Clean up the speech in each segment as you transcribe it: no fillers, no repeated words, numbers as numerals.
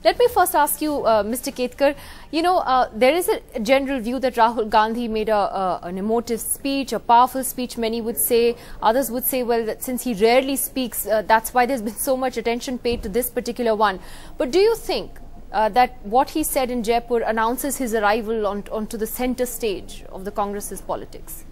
Let me first ask you, Mr. Ketkar, there is a general view that Rahul Gandhi made an emotive speech, a powerful speech, many would say. Others would say, well, that since he rarely speaks, that's why there's been so much attention paid to this particular one. But do you think that what he said in Jaipur announces his arrival onto the center stage of the Congress's politics?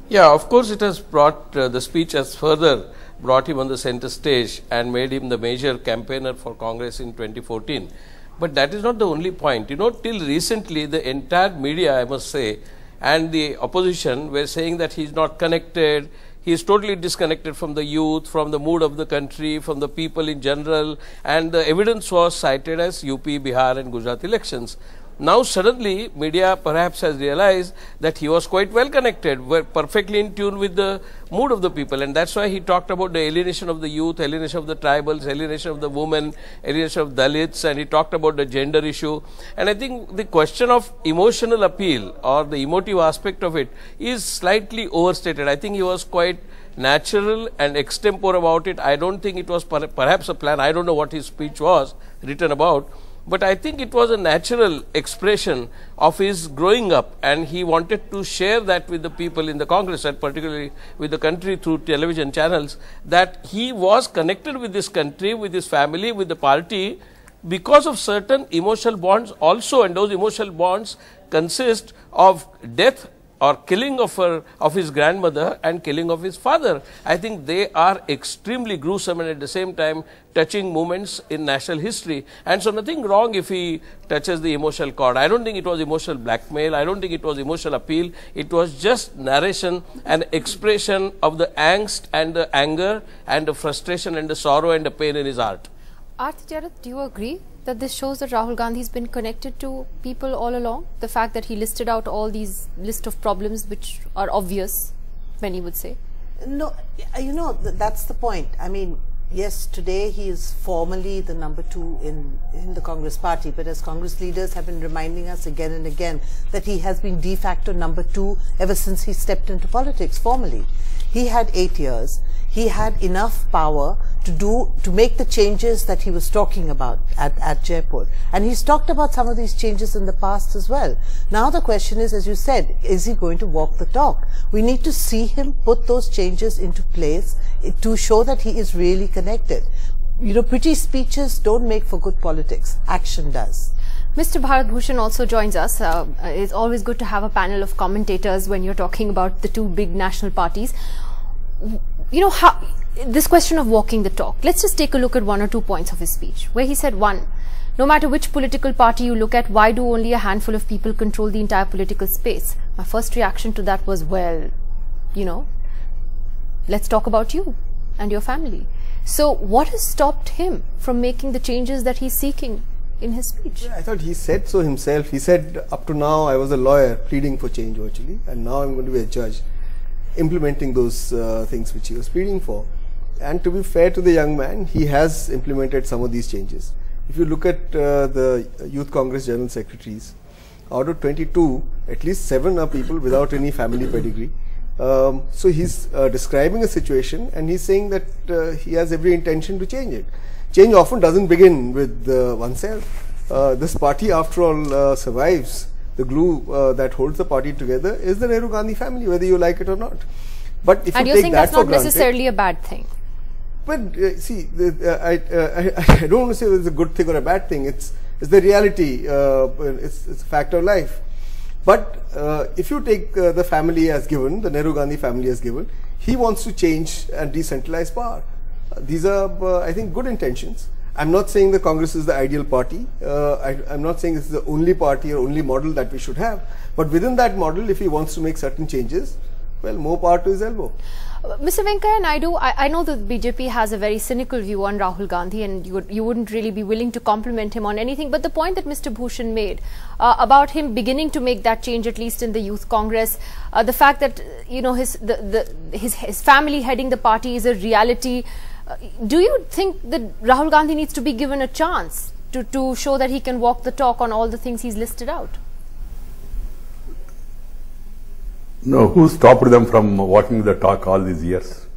Yeah, of course it has brought, the speech has further brought him on the center stage and made him the major campaigner for Congress in 2014. But that is not the only point. Till recently the entire media, I must say, and the opposition were saying that he is not connected, he is totally disconnected from the youth, from the mood of the country, from the people in general, and the evidence was cited as UP, Bihar and Gujarat elections. Now suddenly media perhaps has realized that he was quite well connected, were perfectly in tune with the mood of the people, and that's why he talked about the alienation of the youth, alienation of the tribals, alienation of the women, alienation of Dalits, and he talked about the gender issue. And I think the question of emotional appeal or the emotive aspect of it is slightly overstated. I think he was quite natural and extempore about it. I don't think it was perhaps a plan. I don't know what his speech was written about. But I think it was a natural expression of his growing up, and he wanted to share that with the people in the Congress, and particularly with the country through television channels, that he was connected with this country, with his family, with the party, because of certain emotional bonds also, and those emotional bonds consist of death or killing of his grandmother and killing of his father. I think they are extremely gruesome and at the same time touching moments in national history. And so nothing wrong if he touches the emotional chord. I don't think it was emotional blackmail. I don't think it was emotional appeal. It was just narration and expression of the angst and the anger and the frustration and the sorrow and the pain in his heart. Jarat, do you agree that this shows that Rahul Gandhi has been connected to people all along? The fact that he listed out all these list of problems which are obvious, many would say. No, that's the point. I mean, yes, today he is formally the #2 in the Congress party, but as Congress leaders have been reminding us again and again that he has been de facto #2 ever since he stepped into politics formally. He had 8 years. He had enough power to make the changes that he was talking about at Jaipur. And he's talked about some of these changes in the past as well. Now the question is, as you said, is he going to walk the talk? We need to see him put those changes into place to show that he is really connected. Pretty speeches don't make for good politics. Action does. Mr. Bharat Bhushan also joins us. It's always good to have a panel of commentators when you're talking about the two big national parties. This question of walking the talk, let's just take a look at one or 2 points of his speech, where he said, one, no matter which political party you look at, why do only a handful of people control the entire political space? My first reaction to that was, well, let's talk about you and your family. So what has stopped him from making the changes that he's seeking in his speech? Yeah, I thought he said so himself. He said, up to now I was a lawyer pleading for change virtually, and now I'm going to be a judge implementing those things which he was pleading for. And to be fair to the young man, he has implemented some of these changes. If you look at the Youth Congress General Secretaries, out of 22, at least 7 are people without any family pedigree. So he's describing a situation and he's saying that he has every intention to change it. Change often doesn't begin with oneself. This party, after all, survives. The glue that holds the party together is the Nehru Gandhi family, whether you like it or not. But if and you take think that's that for not granted, necessarily a bad thing. But see, I don't want to say it's a good thing or a bad thing. It's the reality. It's a fact of life. But if you take the family as given, the Nehru Gandhi family as given, he wants to change and decentralize power. These are, I think, good intentions. I'm not saying the Congress is the ideal party. I'm not saying it's the only party or only model that we should have. But within that model, if he wants to make certain changes, well, more power to his elbow. Mr. Venkaiah Naidu, I know that BJP has a very cynical view on Rahul Gandhi, and you wouldn't really be willing to compliment him on anything. But the point that Mr. Bhushan made about him beginning to make that change, at least in the Youth Congress, the fact that his family heading the party is a reality. Do you think that Rahul Gandhi needs to be given a chance to show that he can walk the talk on all the things he's listed out? No, who stopped them from walking the talk all these years?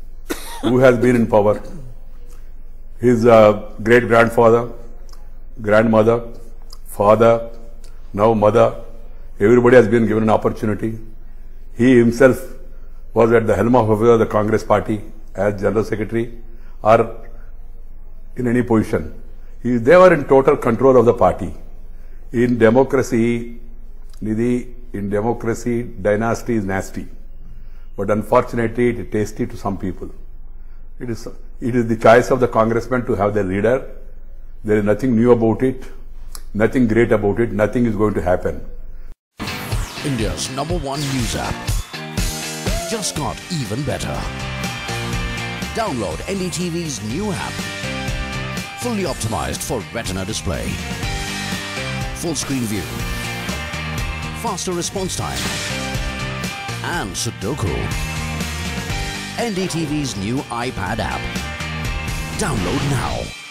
Who has been in power? His great-grandfather, grandmother, father, now mother, everybody has been given an opportunity. He himself was at the helm of affairs of the Congress party as General Secretary or in any position. They were in total control of the party. In democracy, Nidhi, in democracy, dynasty is nasty. But unfortunately, it is tasty to some people. It is the choice of the congressman to have their leader. There is nothing new about it, nothing great about it, nothing is going to happen. India's #1 news app just got even better. Download NDTV's new app. Fully optimized for retina display. Full screen view. Faster response time. And Sudoku. NDTV's new iPad app. Download now.